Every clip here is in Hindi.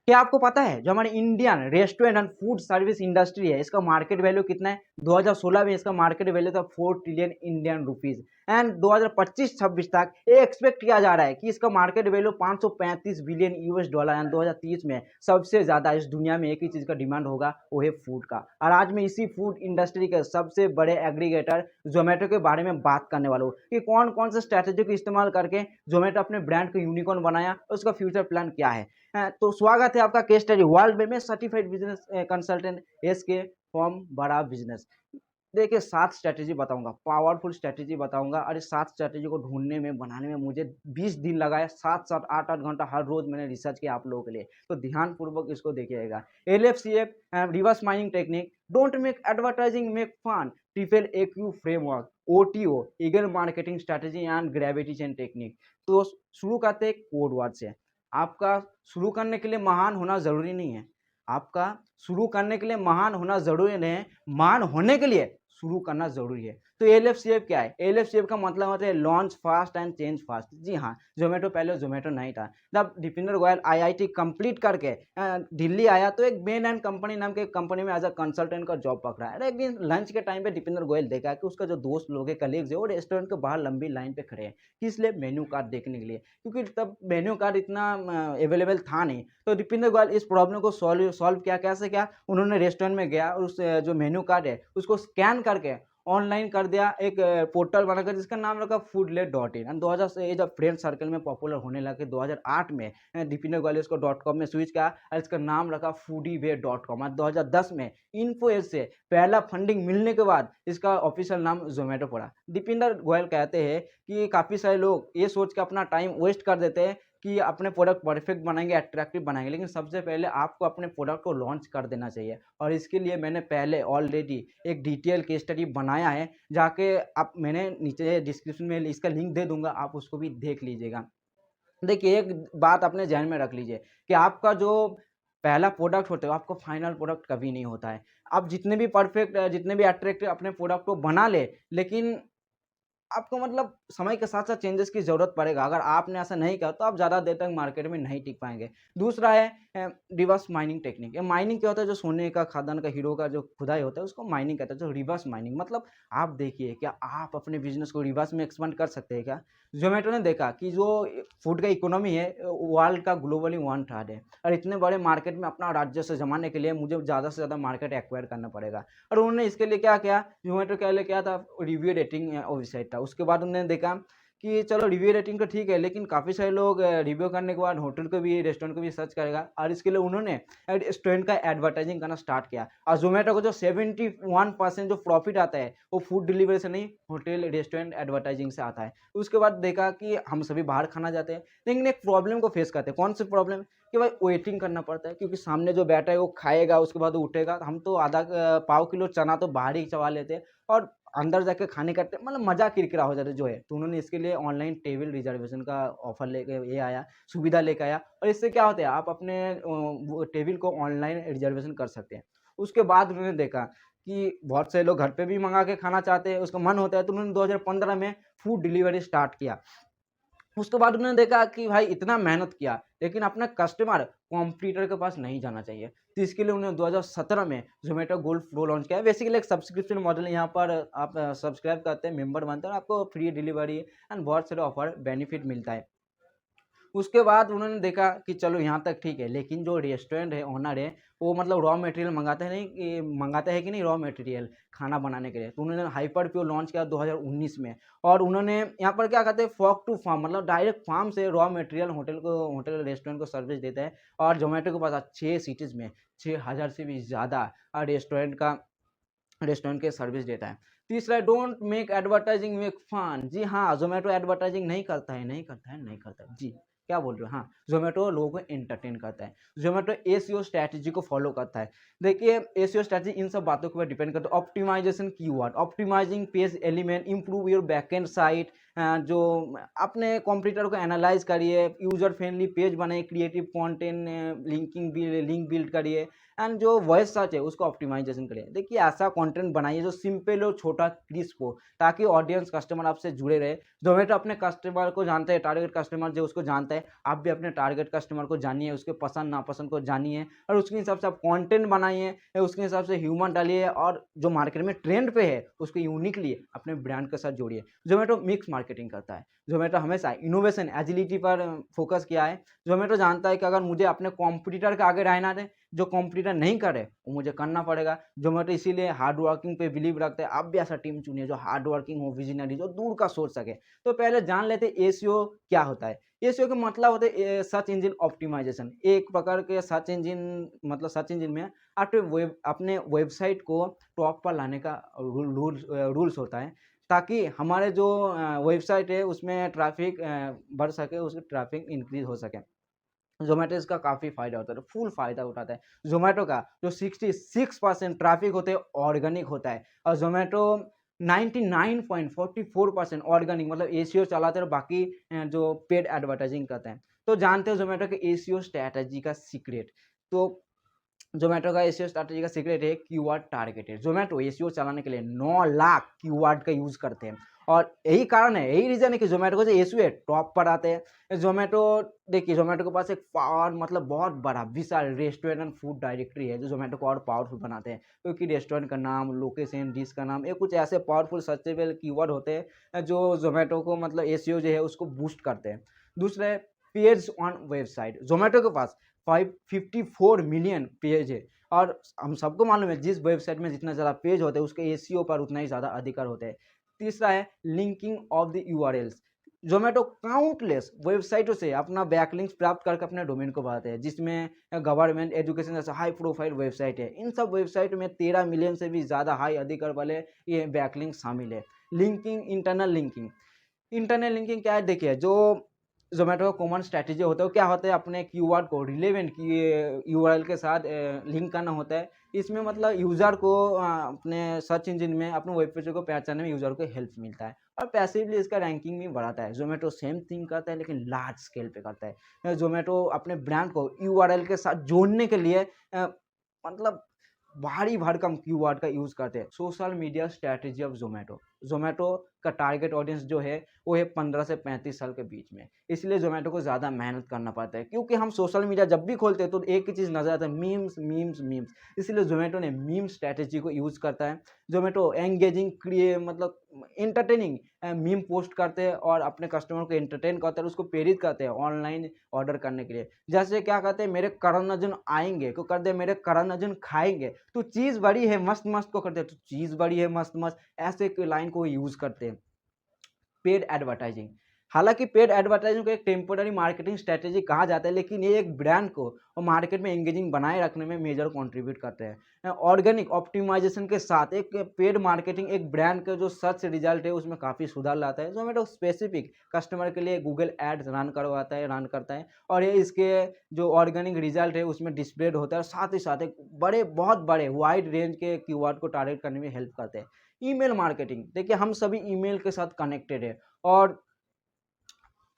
क्या आपको पता है जो हमारी Indian restaurant and food service industry है, इसका मार्केट वैल्यू कितना है? 2016 में इसका मार्केट वैल्यू था 4 ट्रिलियन इंडियन रुपीज एंड 2025-26 तक ये एक्सपेक्ट किया जा रहा है कि इसका market value 535 billion US dollar and 2030 में सबसे ज्यादा इस दुनिया में एक ही चीज का डिमांड होगा, वो है फूड का। और आज मैं इसी फूड इंडस्ट्री के सबसे बड़े एग्रीगेटर जोमेटो के बारे में बात करने वाला हूँ कि कौन कौन से स्ट्रैटेजी को इस्तेमाल करके जोमेटो अपने ब्रांड को यूनिकॉर्न बनाया और उसका फ्यूचर प्लान क्या है। तो स्वागत है आपका केस स्टडी वर्ल्ड में सर्टिफाइड बिजनेस कंसल्टेंट एस के फॉर्म बड़ा बिजनेस। देखिए 7 स्ट्रैटेजी बताऊंगा, पावरफुल स्ट्रैटेजी बताऊंगा और इस 7 स्ट्रैटेजी को ढूंढने में बनाने में मुझे 20 दिन लगा है। 7-7 8-8 घंटा हर रोज मैंने रिसर्च किया आप लोगों के लिए, तो ध्यानपूर्वक इसको देखिएगा। LFCF reverse mining technique, don't make advertising make fun, triple AQ framework, OTO eagle marketing strategy and gravity chain technique. तो शुरू करते हैं कोड वर्ड से। आपका शुरू करने के लिए महान होना जरूरी नहीं है, आपका शुरू करने के लिए महान होना जरूरी नहीं है, महान होने के लिए शुरू करना जरूरी है। तो LFCF क्या है? LFCF का मतलब होता है launch fast and change fast. जी हाँ, जोमेटो पहले जोमेटो नहीं था। जब दीपिंदर गोयल IIT कंप्लीट करके दिल्ली आया तो एक बेन एंड कंपनी नाम के कंपनी में एज अ कंसल्टेंट का जॉब पकड़ा है। एक दिन लंच के टाइम पे दीपिंदर गोयल देखा कि उसका जो दोस्त लोग है, कलीग्स है, वो रेस्टोरेंट के बाहर लंबी लाइन पे खड़े हैं। किस लिए? मेन्यू कार्ड देखने के लिए, क्योंकि तब मेन्यू कार्ड इतना अवेलेबल था नहीं। तो दीपिंदर गोयल इस प्रॉब्लम को सॉल्व किया। कैसे क्या? उन्होंने रेस्टोरेंट में गया और उस जो मेन्यू कार्ड है उसको स्कैन करके ऑनलाइन कर दिया, एक पोर्टल बनाकर जिसका नाम रखा foodlet.in। एंड 2000 से ये जब फ्रेंड सर्कल में पॉपुलर होने लगे 2008 में दीपिंदर गोयल इसको .com में स्विच किया और इसका नाम रखा foodyway.com। और 2010 में इन्फोएज से पहला फंडिंग मिलने के बाद इसका ऑफिशियल नाम जोमेटो पड़ा। दीपिंदर गोयल कहते हैं कि काफ़ी सारे लोग ये सोच के अपना टाइम वेस्ट कर देते हैं कि अपने प्रोडक्ट परफेक्ट बनाएंगे, अट्रैक्टिव बनाएंगे, लेकिन सबसे पहले आपको अपने प्रोडक्ट को लॉन्च कर देना चाहिए। और इसके लिए मैंने पहले ऑलरेडी एक डिटेल केस स्टडी बनाया है, जाके आप मैंने नीचे डिस्क्रिप्शन में इसका लिंक दे दूंगा, आप उसको भी देख लीजिएगा। देखिए एक बात अपने ध्यान में रख लीजिए कि आपका जो पहला प्रोडक्ट होता है आपका फाइनल प्रोडक्ट कभी नहीं होता है। आप जितने भी परफेक्ट जितने भी अट्रैक्टिव अपने प्रोडक्ट को बना ले, लेकिन आपको मतलब समय के साथ-साथ चेंजेस की ज़रूरत पड़ेगा। अगर आपने ऐसा नहीं किया तो आप ज़्यादा देर तक मार्केट में नहीं टिक पाएँगे। दूसरा है रिवर्स माइनिंग टेक्निक। ये माइनिंग क्या होता है? जो सोने का खदान का हीरो का जो खुदाई होता है उसको माइनिंग कहते हैं। जो रिवर्स माइनिंग मतलब आप देखिए, क्या आप अपने बिज़नेस को रिवर्स में एक्सपांड कर सकते हैं क्या? ज़ोमैटो ने देखा कि जो फूड का इकोनॉमी है वर्ल्ड का ग्लोबली 1/3 है और इतने बड़े मार्केट में अपना राजस्व जमाने के लिए मुझे ज़्यादा से ज़्यादा मार्केट एक्वायर करना पड़ेगा। और उन्होंने इसके लिए क्या किया? ज़ोमैटो के लिए क्या था? रिव्यू रेटिंग वेबसाइट था। उसके बाद उन्होंने देखा कि चलो रिव्यू रेटिंग तो ठीक है, लेकिन काफ़ी सारे लोग रिव्यू करने के बाद होटल को भी रेस्टोरेंट को भी सर्च करेगा और इसके लिए उन्होंने रेस्टोरेंट का एडवर्टाइजिंग करना स्टार्ट किया। और जोमेटो को जो 71% जो प्रॉफिट आता है वो फूड डिलीवरी से नहीं, होटल रेस्टोरेंट एडवर्टाइजिंग से आता है। उसके बाद देखा कि हम सभी बाहर खाना जाते हैं, लेकिन एक प्रॉब्लम को फेस करते हैं। कौन सी प्रॉब्लम? कि भाई वेटिंग करना पड़ता है, क्योंकि सामने जो बैठा है वो खाएगा, उसके बाद वो उठेगा। हम तो आधा पाव किलो चना तो बाहर ही चबा लेते हैं और अंदर जाके खाने का मतलब मज़ा किरकिरा हो जाता है जो है। तो उन्होंने इसके लिए ऑनलाइन टेबल रिजर्वेशन का ऑफ़र लेके ये आया, सुविधा लेके आया और इससे क्या होता है आप अपने वो टेबल को ऑनलाइन रिजर्वेशन कर सकते हैं। उसके बाद उन्होंने देखा कि बहुत से लोग घर पे भी मँगा के खाना चाहते हैं, उसका मन होता है, तो उन्होंने 2015 में फूड डिलीवरी स्टार्ट किया। उसके बाद उन्होंने देखा कि भाई इतना मेहनत किया, लेकिन अपना कस्टमर कॉम्पिटिटर के पास नहीं जाना चाहिए। तो इसके लिए उन्होंने 2017 में ज़ोमैटो गोल्ड प्रो लॉन्च किया है। बेसिकली एक सब्सक्रिप्शन मॉडल है, यहाँ पर आप सब्सक्राइब करते हैं, मेंबर बनते हैं और आपको फ्री डिलीवरी एंड बहुत सारे ऑफर बेनिफिट मिलता है। उसके बाद उन्होंने देखा कि चलो यहाँ तक ठीक है, लेकिन जो रेस्टोरेंट है, ओनर है, वो मतलब रॉ मटेरियल मँगाते हैं कि नहीं रॉ मटेरियल खाना बनाने के लिए। तो उन्होंने हाइपर प्योर लॉन्च किया 2019 में और उन्होंने यहाँ पर क्या कहते हैं फॉग टू फार्म, मतलब डायरेक्ट फार्म से रॉ मटेरियल होटल रेस्टोरेंट को सर्विस देता है। और ज़ोमैटो के पास 6 सिटीज़ में 6000 से भी ज़्यादा रेस्टोरेंट के सर्विस देता है। तीसरा, don't make advertising make fun. जी हाँ, ज़ोमैटो एडवर्टाइजिंग नहीं करता है, नहीं करता है, नहीं करता है। जी, क्या बोल रहे हो? हाँ, ज़ोमैटो लोगों को एंटरटेन करता है। ज़ोमैटो एसईओ स्ट्रैटेजी को फॉलो करता है। देखिए एसईओ स्ट्रैटेजी इन सब बातों के ऊपर डिपेंड करता है। Optimisation keyword, optimising page element, improve your backend site जो अपने कंप्यूटर को एनालाइज करिए, यूजर फ्रेंडली पेज बनाइए, क्रिएटिव कंटेंट लिंक बिल्ड करिए एंड जो वॉइस सर्च है उसको ऑप्टिमाइजेशन करिए। देखिए ऐसा कंटेंट बनाइए जो सिंपल हो, छोटा, क्रिस्प हो, ताकि ऑडियंस कस्टमर आपसे जुड़े रहे। जोमेटो अपने कस्टमर को जानते हैं, टारगेट कस्टमर जो उसको जानता है, आप भी अपने टारगेट कस्टमर को जानिए, उसके पसंद नापसंद को जानिए और उसके हिसाब से आप कंटेंट बनाइए, उसके हिसाब से ह्यूमन डालिए और जो मार्केट में ट्रेंड पे है उसको यूनिकली अपने ब्रांड के साथ जोड़िए। जोमेटो मिक्स मार्केटिंग करता है। जोमेटो हमेशा इनोवेशन, एजिलिटी पर फोकस किया है। जोमेटो जानता है कि अगर मुझे अपने कॉम्पिटिटर के आगे रहना है, जो कॉम्पिटिटर नहीं करे वो मुझे करना पड़ेगा। जोमेटो इसीलिए हार्ड वर्किंग पे बिलीव रखते हैं। आप भी ऐसा टीम चुनिए जो हार्ड वर्किंग हो, विजनरी, जो दूर का सोच सके। तो पहले जान लेते एसईओ क्या होता है। एसईओ का मतलब होता है सर्च इंजन ऑप्टिमाइजेशन। एक प्रकार के सर्च इंजन, मतलब सर्च इंजन में अपने वेबसाइट को टॉप पर लाने का रूल्स होता है, ताकि हमारे जो वेबसाइट है उसमें ट्रैफिक बढ़ सके, उसकी ट्रैफिक इंक्रीज हो सके। ज़ोमैटो इसका काफ़ी फ़ायदा होता है, फुल फ़ायदा उठाता है। ज़ोमैटो का जो 66% ट्रैफ़िक होते हैं ऑर्गेनिक होता है और ज़ोमैटो 99.44% ऑर्गेनिक, मतलब एसीओ चलाते हैं और बाकी जो पेड एडवर्टाइजिंग करते हैं। तो जानते हो ज़ोमैटो के एसीओ स्ट्रैटेजी का सीक्रेट। तो ज़ोमैटो का एसीओ स्ट्रैटेजी का सीक्रेट है कीवर्ड टारगेटेड। ज़ोमैटो एसीओ चलाने के लिए 9 लाख कीवर्ड का यूज़ करते हैं और यही कारण है, यही रीज़न है कि ज़ोमैटो का जो एसीओ है टॉप पर आते हैं। ज़ोमैटो, देखिए ज़ोमैटो के पास एक पावर, मतलब बहुत बड़ा विशाल रेस्टोरेंट एंड फूड डायरेक्टरी है जो ज़ोमैटो को और पावरफुल बनाते हैं, क्योंकि रेस्टोरेंट का नाम, लोकेशन, डिश का नाम, ये कुछ ऐसे पावरफुल सर्चेबल कीवर्ड होते हैं जो ज़ोमैटो को, मतलब एसीओ जो है उसको बूस्ट करते हैं। दूसरा, पेज ऑन वेबसाइट। ज़ोमैटो के पास 554 मिलियन पेज है और हम सबको मालूम है जिस वेबसाइट में जितना ज़्यादा पेज होते हैं उसके एसीओ पर उतना ही ज़्यादा अधिकार होते हैं। तीसरा है linking of the URLs. Zomato countless वेबसाइटों से अपना बैकलिंक्स प्राप्त करके अपने डोमेन को बढ़ाते हैं, जिसमें गवर्नमेंट, एजुकेशन जैसे हाई प्रोफाइल वेबसाइट है। इन सब वेबसाइट में 13 मिलियन से भी ज़्यादा हाई अधिकार वाले ये बैकलिंक शामिल है। Linking, internal linking. Internal linking क्या है, देखिए जो ज़ोमैटो का कॉमन स्ट्रैटेजी होता है वो क्या होता है, अपने कीवर्ड को रिलेवेंट की यूआरएल के साथ लिंक करना होता है। इसमें मतलब यूज़र को अपने सर्च इंजन में अपने वेब पेज को पहचानने में यूज़र को हेल्प मिलता है और पैसिवली इसका रैंकिंग भी बढ़ाता है। ज़ोमैटो सेम थिंग करता है लेकिन लार्ज स्केल पे करता है। ज़ोमैटो अपने ब्रांड को यूआरएल के साथ जोड़ने के लिए मतलब भारी भरकम कीवर्ड का यूज़ करते हैं। Social media strategy of Zomato. Zomato का टारगेट ऑडियंस जो है वो है 15 से 35 साल के बीच में, इसलिए ज़ोमैटो को ज़्यादा मेहनत करना पड़ता है, क्योंकि हम सोशल मीडिया जब भी खोलते हैं तो एक ही चीज़ नज़र आता है, मीम्स मीम्स मीम्स। इसलिए ज़ोमैटो ने मीम स्ट्रैटेजी को यूज़ करता है। ज़ोमैटो एंगेजिंग, मतलब एंटरटेनिंग मीम पोस्ट करते हैं और अपने कस्टमर को एंटरटेन करते हैं, उसको प्रेरित करते हैं ऑनलाइन ऑर्डर करने के लिए। जैसे क्या कहते हैं, मेरे करण अर्जुन आएँगे को कर दे मेरे करण अर्जुन खाएँगे, तो चीज़ बड़ी है मस्त मस्त को करते हैं तो चीज़ बड़ी है मस्त मस्त, ऐसे एक लाइन को यूज़ करते हैं। Paid advertising. हालाँकि पेड एडवर्टाइजिंग को एक टेम्पररी मार्केटिंग स्ट्रैटेजी कहा जाता है, लेकिन ये एक ब्रांड को और मार्केट में एंगेजिंग बनाए रखने में मेजर कंट्रीब्यूट करते हैं। ऑर्गेनिक ऑप्टिमाइजेशन के साथ एक पेड मार्केटिंग एक ब्रांड का जो सर्च रिजल्ट है उसमें काफ़ी सुधार लाता है। ज़ोमैटो स्पेसिफिक कस्टमर के लिए गूगल एड्स रन करता है और ये इसके जो ऑर्गेनिक रिजल्ट है उसमें डिस्प्लेड होता है और साथ ही साथ एक बहुत बड़े वाइड रेंज के कीवर्ड को टारगेट करने में हेल्प करते हैं। ईमेल मार्केटिंग, देखिए हम सभी ईमेल के साथ कनेक्टेड है और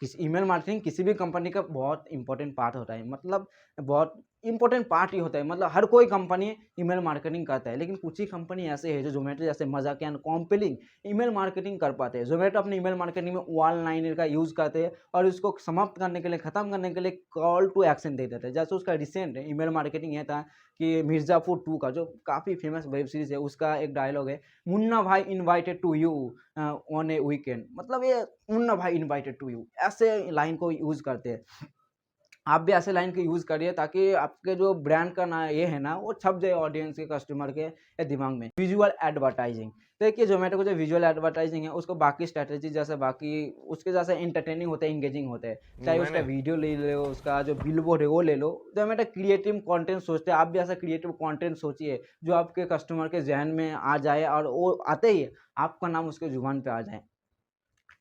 ईमेल मार्केटिंग किसी भी कंपनी का बहुत इंपॉर्टेंट पार्ट होता है, मतलब बहुत इंपॉर्टेंट पार्ट ही होता है। मतलब हर कोई कंपनी ईमेल मार्केटिंग करता है, लेकिन कुछ ही कंपनी ऐसे है जो ज़ोमैटो जैसे मजाकिया कॉम्पेलिंग ईमेल मार्केटिंग कर पाते हैं। ज़ोमैटो अपने ईमेल मार्केटिंग में वन लाइनर का यूज़ करते हैं और इसको समाप्त करने के लिए, ख़त्म करने के लिए कॉल टू एक्शन दे देते हैं। जैसे उसका रिसेंट ईमेल मार्केटिंग ये था कि मिर्ज़ापुर 2 का जो काफ़ी फेमस वेब सीरीज़ है उसका एक डायलॉग है, Munna Bhai invited to you on a weekend. मतलब ये Munna Bhai invited to you, ऐसे लाइन को यूज़ करते हैं। आप भी ऐसे लाइन को यूज़ करिए ताकि आपके जो ब्रांड का ना ये है ना वो छप जाए ऑडियंस के, कस्टमर के दिमाग में। विजुअल एडवर्टाइजिंग, देखिए ज़ोमैटो को जो विजुअल एडवर्टाइजिंग है उसको बाकी स्ट्रैटेजी जैसे बाकी उसके जैसे एंटरटेनिंग होते हैं, एंगेजिंग होते हैं। चाहे उसका वीडियो ले लो, उसका जो बिलबोर्ड है वो ले लो। ज़ोमैटो क्रिएटिव कंटेंट सोचते हैं, आप भी ऐसा क्रिएटिव कंटेंट सोचिए जो आपके कस्टमर के ज़हन में आ जाए और वो आते ही आपका नाम उसके ज़ुबान पे आ जाए।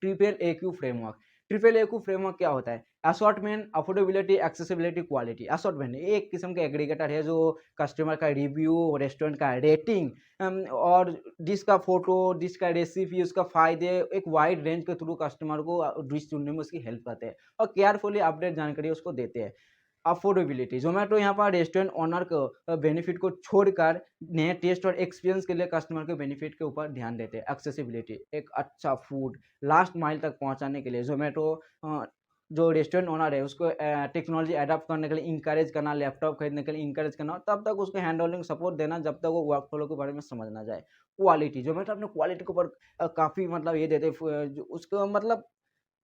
Triple AQ framework, triple AQ framework क्या होता है? Assortment, affordability, accessibility, quality. Assortment एक किस्म का एग्रीगेटर है जो कस्टमर का रिव्यू, रेस्टोरेंट का रेटिंग और डिश का फोटो, डिश का रेसिपी, उसका फ़ायदे एक वाइड रेंज के थ्रू कस्टमर को डिश चुनने में उसकी हेल्प करते हैं और केयरफुली अपडेट जानकारी उसको देते हैं। अफोर्डेबिलिटी, ज़ोमैटो यहाँ पर रेस्टोरेंट ओनर को बेनिफिट को छोड़कर नए टेस्ट और एक्सपीरियंस के लिए कस्टमर के बेनिफिट के ऊपर ध्यान देते हैं। एक्सेसिबिलिटी, एक अच्छा फूड लास्ट माइल तक पहुँचाने के लिए ज़ोमैटो जो रेस्टोरेंट ओनर है उसको टेक्नोलॉजी अडॉप्ट करने के लिए इंकरेज करना, लैपटॉप खरीदने के लिए इंकरेज करना, तब तक उसको हैंड होल्डिंग सपोर्ट देना जब तक वो वर्क फ्लो के बारे में समझ ना जाए। क्वालिटी, ज़ोमैटो अपने क्वालिटी के ऊपर काफ़ी मतलब ये देते हैं जो उसको मतलब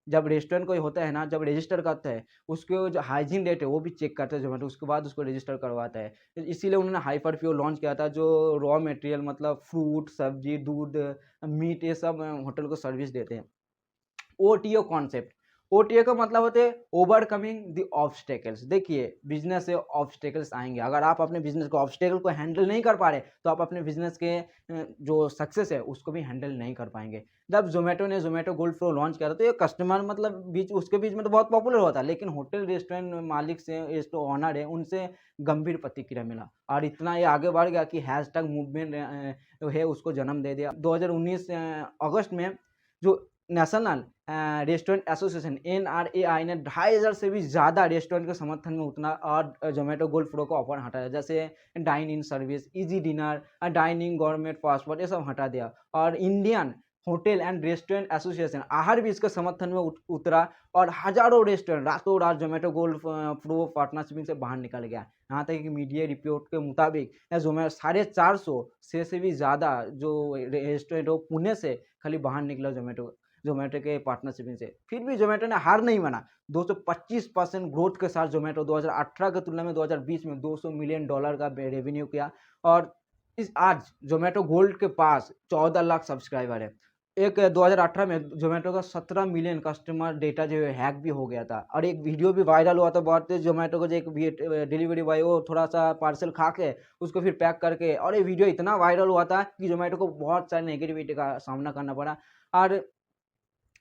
जब रेस्टोरेंट कोई होता है ना, जब रजिस्टर करता है, उसके जो हाइजीन रेट है, वो भी चेक करता है ज़ोमैटो, उसके बाद उसको रजिस्टर करवाता है। इसीलिए उन्होंने हाइपर प्योर लॉन्च किया था, जो रॉ मटेरियल मतलब फ्रूट, सब्ज़ी, दूध, मीट ये सब होटल को सर्विस देते हैं। ओटीओ कॉन्सेप्ट, ओटीओ का मतलब होता है ओवरकमिंग द ऑब्स्टेकल्स। देखिए बिजनेस से ऑब्स्टेकल्स आएंगे, अगर आप अपने बिजनेस को ऑब्स्टेकल को हैंडल नहीं कर पा रहे तो आप अपने बिजनेस के जो सक्सेस है उसको भी हैंडल नहीं कर पाएंगे। जब जोमेटो ने जोमेटो गोल्ड फ्लो लॉन्च किया था तो ये कस्टमर मतलब बीच उसके बीच में तो बहुत पॉपुलर हुआ था, लेकिन होटल रेस्टोरेंट मालिक से रेस्टो ऑनर है उनसे गंभीर प्रतिक्रिया मिला और इतना ये आगे बढ़ गया कि हैशटैग मूवमेंट है उसको जन्म दे दिया। 2019 अगस्त में जो नेशनल रेस्टोरेंट एसोसिएशन एनआरएआई ने 2,500 से भी ज़्यादा रेस्टोरेंट के समर्थन में उतना और जोमेटो गोल्ड प्रो को ऑफर हटाया, जैसे dine in service, easy dinner, dining, government fast food ये सब हटा दिया और Indian hotel and restaurant association Aahar भी इसके समर्थन में उतरा और हजारों रेस्टोरेंट रातों रात जोमेटो गोल्ड प्रो पार्टनरशिप से बाहर निकल गया। यहाँ तक कि मीडिया रिपोर्ट के मुताबिक जोमेटो 450 से भी ज़्यादा जो रेस्टोरेंट हो पुणे से खाली बाहर निकला जोमेटो के पार्टनरशिप से। फिर भी जोमेटो ने हार नहीं माना, 225% ग्रोथ के साथ जोमेटो 2018 की तुलना में 2020 में $200 मिलियन का रेवेन्यू किया और इस आज जोमेटो गोल्ड के पास 14 लाख सब्सक्राइबर है। एक 2018 में जोमेटो का 17 मिलियन कस्टमर डेटा जो है हैक भी हो गया था और एक वीडियो भी वायरल हुआ था बहुत तेज। जोमेटो को जो एक डिलीवरी बॉय वो थोड़ा सा पार्सल खा के उसको फिर पैक करके, और ये वीडियो इतना वायरल हुआ था कि जोमेटो को बहुत सारी नेगेटिविटी का सामना करना पड़ा और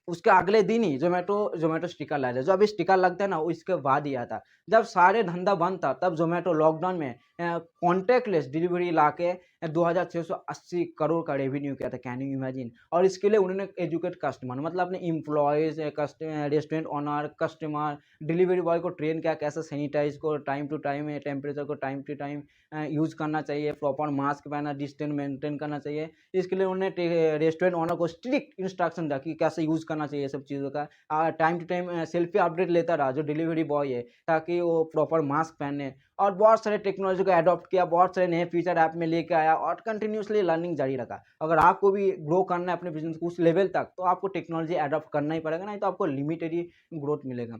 उसके अगले दिन ही ज़ोमैटो स्टिकर लाया था। जब स्टिकर लगता है ना, वो इसके बाद ही आता। जब सारे धंधा बंद था, तब ज़ोमैटो लॉकडाउन में कॉन्टैक्टलेस डिलीवरी लाके 2,680 करोड़ का रेवेन्यू किया था। Can you imagine? और इसके लिए उन्होंने एजुकेट कस्टमर मतलब अपने employees, restaurant owner, customer, delivery boy को ट्रेन किया कैसे सैनिटाइज़ को टाइम टू टाइम, टेम्परेचर को टाइम टू टाइम यूज़ करना चाहिए, प्रॉपर मास्क पहनना, डिस्टेंस मेंटेन करना चाहिए। इसके लिए उन्होंने रेस्टोरेंट ओनर को स्ट्रिक्ट इंस्ट्रक्शन दिया कि कैसे यूज़ करना चाहिए सब चीज़ों का। Time to time selfie update लेता रहा जो डिलीवरी बॉय है, ताकि वो प्रॉपर मास्क पहने और बहुत सारे टेक्नोलॉजी को अडॉप्ट किया, बहुत सारे नए फीचर ऐप में लेके आया और कंटिन्यूअसली लर्निंग जारी रखा। अगर आपको भी ग्रो करना है अपने बिजनेस को उस लेवल तक, तो आपको टेक्नोलॉजी अडॉप्ट करना ही पड़ेगा, नहीं तो आपको लिमिटेड ही ग्रोथ मिलेगा।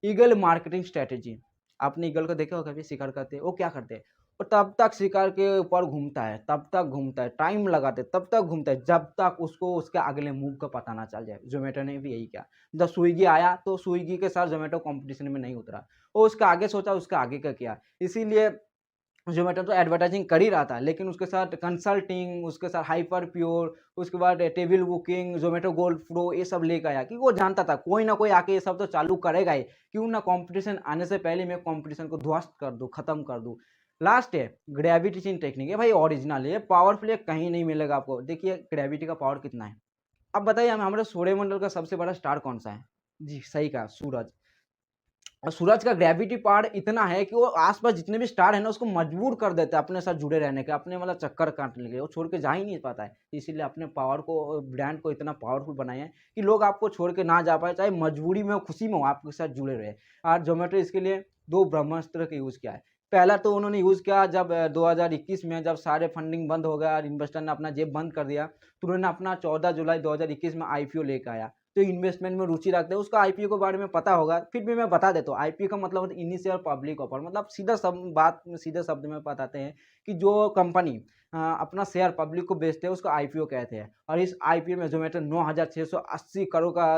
ईगल मार्केटिंग स्ट्रेटेजी, आपने ईगल को देखा होगा, कभी शिकार करते हैं, वो क्या करते हैं, वो तब तक शिकार के ऊपर घूमता है, तब तक घूमता है, टाइम लगाते तब तक घूमता है जब तक उसको उसके अगले मूव का पता ना चल जाए। जोमेटो ने भी यही किया। जब स्विगी आया तो स्विगी के साथ जोमेटो कंपटीशन में नहीं उतरा, वो उसका आगे सोचा, उसका आगे का किया। इसीलिए ज़ोमैटो तो एडवर्टाइज़िंग कर ही रहा था, लेकिन उसके साथ कंसल्टिंग, उसके साथ हाइपर प्योर, उसके बाद table booking, Zomato gold pro ये सब लेके आया, कि वो जानता था कोई ना कोई आके ये सब तो चालू करेगा ही। क्यों ना कॉम्पिटिशन आने से पहले मैं कॉम्पिटिशन को ध्वस्त कर दूँ, खत्म कर दूँ। लास्ट है ग्रेविटेशन टेक्निक, ये भाई ओरिजिनल है, ये पावरफुल है, कहीं नहीं मिलेगा आपको। देखिए ग्रेविटी का पावर कितना है। अब बताइए हमारे सौरमंडल का सबसे बड़ा स्टार कौन-सा है? जी, सही कहा, सूरज। और सूरज का ग्रेविटी पावर इतना है कि वो आस-पास जितने भी स्टार हैं ना, उसको मजबूर कर देता है अपने साथ जुड़े रहने के, अपने मतलब चक्कर काटने के, वो छोड़ के जा ही नहीं पाता है। इसीलिए अपने पावर को, ब्रांड को इतना पावरफुल बनाए हैं कि लोग आपको छोड़ के ना जा पाएँ, चाहे मजबूरी में हो, खुशी में हो, आपके साथ जुड़े रहे। और ज़ोमैटो इसके लिए 2 ब्रह्मास्त्र का यूज़ किया है। पहला तो उन्होंने यूज़ किया जब 2021 में जब सारे फंडिंग बंद हो गया और इन्वेस्टर ने अपना जेब बंद कर दिया, तो उन्होंने अपना 14 जुलाई 2021 में आईपीओ लेके आया। जो इन्वेस्टमेंट में रुचि रखते हैं उसको आईपीओ के बारे में पता होगा, फिर भी मैं बता देता हूँ। आईपीओ का मतलब होता है इनिशियल पब्लिक ऑफर, मतलब सीधा शब्द में बताते हैं कि जो कंपनी अपना शेयर पब्लिक को बेचते हैं उसको आईपीओ कहते हैं। और इस आईपीओ में जोमेटो 9,680 करोड़ का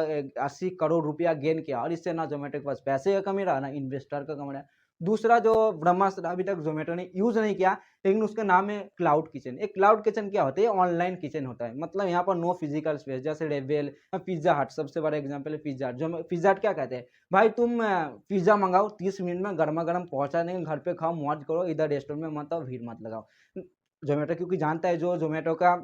80 करोड़ रुपया गेन किया और इससे ना जोमेटो के पास पैसे का कमी रहा, ना इन्वेस्टर का कमी रहा। दूसरा जो ब्रह्मास्त्र अभी तक जोमेटो ने यूज़ नहीं किया, लेकिन उसका नाम है क्लाउड किचन। एक क्लाउड किचन क्या होता है? ऑनलाइन किचन होता है, मतलब यहाँ पर नो फिजिकल स्पेस, जैसे रेवेल, पिज्ज़ा हट, सबसे बड़ा एग्जांपल है पिज्ज़ा हट। जो पिज्ज़ा हट क्या कहते हैं, भाई तुम पिज्ज़ा मंगाओ, 30 मिनट में गरमा-गरम पहुँचा देंगे, घर पे खाओ, मौज करो, इधर रेस्टोरेंट में मत आओ, भीड़ मत लगाओ। जोमेटो क्योंकि जानता है, जो जोमेटो का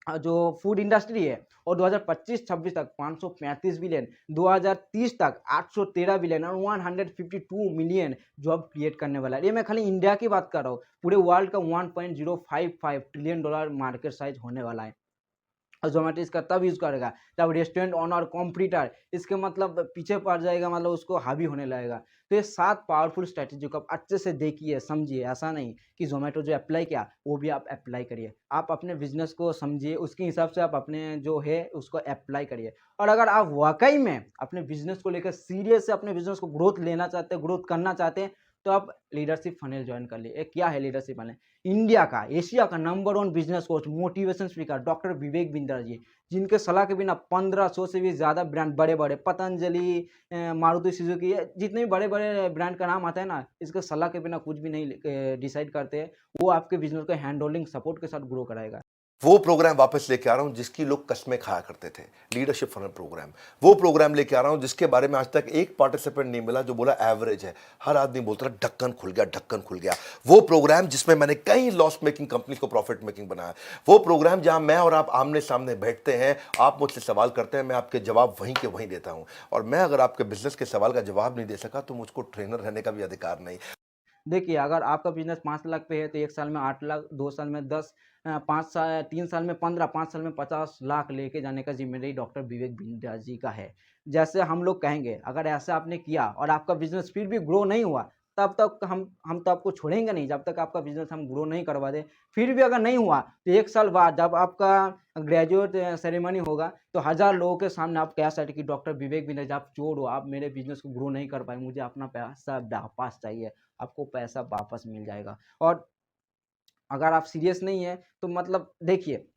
जो फूड इंडस्ट्री है, और 2025-26 तक 535 बिलियन, 2030 तक 813 बिलियन और 152 मिलियन जॉब क्रिएट करने वाला है। ये मैं खाली इंडिया की बात कर रहा हूँ, पूरे वर्ल्ड का 1.055 ट्रिलियन डॉलर मार्केट साइज होने वाला है। और जोमेटो इसका तब यूज़ करेगा जब रेस्टोरेंट ओनर कॉम्पिटिटर इसके मतलब पीछे पड़ जाएगा, मतलब उसको हावी होने लगेगा। तो ये 7 पावरफुल स्ट्रैटेजी को आप अच्छे से देखिए, समझिए। ऐसा नहीं कि जोमेटो जो अप्लाई किया वो भी आप अप्लाई करिए। आप अपने बिजनेस को समझिए, उसके हिसाब से आप अपने जो है उसको अप्लाई करिए। और अगर आप वाकई में अपने बिजनेस को लेकर सीरियस से अपने बिजनेस को ग्रोथ लेना चाहते हैं, ग्रोथ करना चाहते हैं, तो आप लीडरशिप फनेल ज्वाइन कर लिए। क्या है लीडरशिप फनेल? इंडिया का, एशिया का number 1 business coach, motivation speaker doctor Vivek Bindra ji, जिनके सलाह के बिना 1500 से भी ज़्यादा ब्रांड, बड़े-बड़े पतंजलि, मारुति सुजुकी, ये जितने भी बड़े-बड़े ब्रांड का नाम आता है ना, इसके सलाह के बिना कुछ भी नहीं डिसाइड करते हैं। वो आपके बिजनेस को हैंड होल्डिंग सपोर्ट के साथ ग्रो कराएगा। वो प्रोग्राम वापस लेके आ रहा हूं जिसकी लोग कस्में खाया करते थे, लीडरशिप फनल प्रोग्राम। वो प्रोग्राम लेके आ रहा हूं जिसके बारे में आज तक एक पार्टिसिपेंट नहीं मिला जो बोला एवरेज है। हर आदमी बोलता रहा ढक्कन खुल गया, ढक्कन खुल गया। वो प्रोग्राम जिसमें मैंने कई लॉस मेकिंग कंपनी को प्रॉफिट मेकिंग बनाया। वो प्रोग्राम जहां मैं और आप आमने सामने बैठते हैं, आप मुझसे सवाल करते हैं, मैं आपके जवाब वहीं के वहीं देता हूं। और मैं अगर आपके बिजनेस के सवाल का जवाब नहीं दे सका तो मुझको ट्रेनर रहने का भी अधिकार नहीं। देखिए, अगर आपका बिज़नेस 5 लाख पे है तो 1 साल में 8 लाख, 2 साल में 10, 5 साल, 3 साल में 15, 5 साल में 50 लाख लेके जाने का ज़िम्मेदारी डॉक्टर विवेक बिंद्रा जी का है। जैसे हम लोग कहेंगे, अगर ऐसा आपने किया और आपका बिज़नेस फिर भी ग्रो नहीं हुआ, तब तक हम तो आपको छोड़ेंगे नहीं, जब तक आपका बिज़नेस हम ग्रो नहीं करवा दें। फिर भी अगर नहीं हुआ, तो 1 साल बाद जब आपका ग्रेजुएट सेरेमनी होगा, तो 1000 लोगों के सामने आप कह सकते कि डॉक्टर विवेक बिंद्रा जी, आप चोर हो, आप मेरे बिज़नेस को ग्रो नहीं कर पाए, मुझे अपना पैसा वापस चाहिए। आपको पैसा वापस मिल जाएगा। और अगर आप सीरियस नहीं है, तो मतलब देखिए,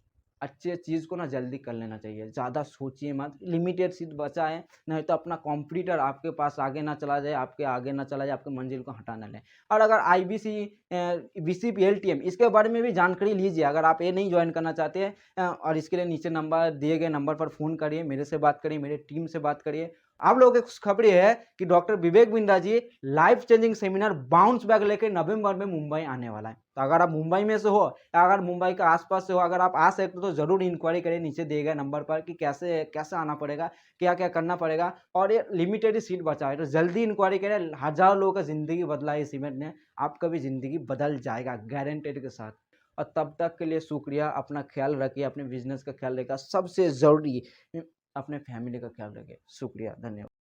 अच्छे चीज़ को ना जल्दी कर लेना चाहिए, ज़्यादा सोचिए मत, लिमिटेड सीट बचा है, नहीं तो अपना कॉम्पिटिटर आपके पास आगे ना चला जाए, आपके आगे ना चला जाए, आपके मंजिल को हटा ना ले। और अगर आईबीसी, बीसीपी, एलटीएम, इसके बारे में भी जानकारी लीजिए। अगर आप ये नहीं ज्वाइन करना चाहते हैं, और इसके लिए नीचे नंबर दिए गए नंबर पर फ़ोन करिए, मेरे से बात करिए, मेरे टीम से बात करिए। आप लोगों की खुशखबरी है कि doctor Vivek Bindra ji life changing seminar bounce back लेके नवंबर में मुंबई आने वाला है। तो अगर आप मुंबई में से हो या अगर मुंबई के आसपास से हो, अगर आप आ सकते हो तो ज़रूर इंक्वायरी करिए नीचे दिए गए नंबर पर कि कैसे कैसे आना पड़ेगा, क्या-क्या करना पड़ेगा। और ये लिमिटेड ही सीट बचा है, तो जल्दी इंक्वायरी करें। हज़ारों लोगों का ज़िंदगी बदला है इस इवेंट ने, आपका भी ज़िंदगी बदल जाएगा गारंटेड के साथ। और तब तक के लिए शुक्रिया, अपना ख्याल रखिए, अपने बिज़नेस का ख्याल रखिए, सबसे ज़रूरी अपने फैमिली का ख्याल रखिए। शुक्रिया, धन्यवाद।